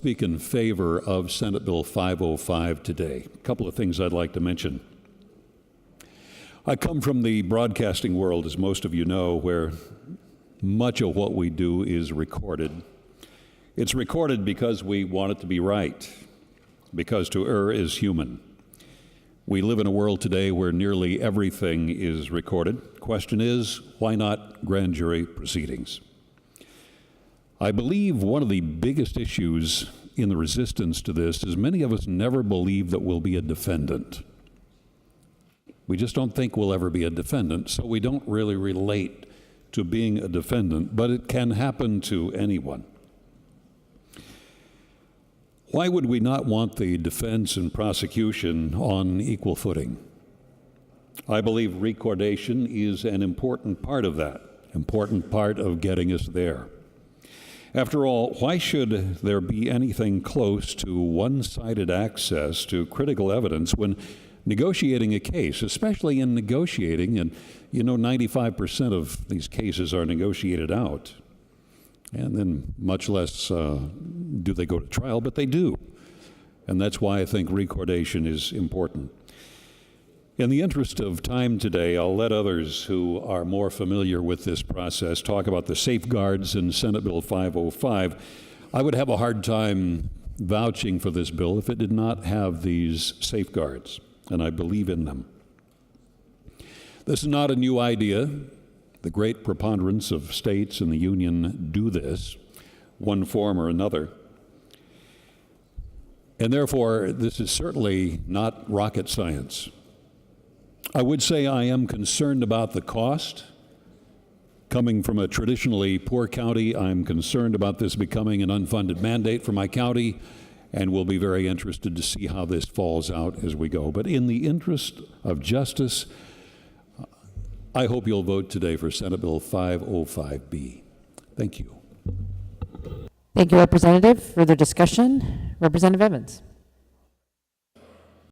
speak in favor of Senate Bill 505 today. A couple of things I'd like to mention. I come from the broadcasting world, as most of you know, where much of what we do is recorded. It's recorded because we want it to be right, because to err is human. We live in a world today where nearly everything is recorded. Question is, why not grand jury proceedings? I believe one of the biggest issues in the resistance to this is many of us never believe that we'll be a defendant. We just don't think we'll ever be a defendant, so we don't really relate to being a defendant, but it can happen to anyone. Why would we not want the defense and prosecution on equal footing? I believe recordation is an important part of that, important part of getting us there. After all, why should there be anything close to one-sided access to critical evidence when negotiating a case, especially in negotiating, and 95% of these cases are negotiated out, and then much less do they go to trial, but they do. And that's why I think recordation is important. In the interest of time today, I'll let others who are more familiar with this process talk about the safeguards in Senate Bill 505. I would have a hard time vouching for this bill if it did not have these safeguards, and I believe in them. This is not a new idea. The great preponderance of states in the Union do this, one form or another. And therefore, this is certainly not rocket science. I would say I am concerned about the cost. Coming from a traditionally poor county, I'm concerned about this becoming an unfunded mandate for my county, and will be very interested to see how this falls out as we go. But in the interest of justice, I hope you'll vote today for Senate Bill 505B. Thank you. Thank you, Representative. Further discussion? Representative Evans.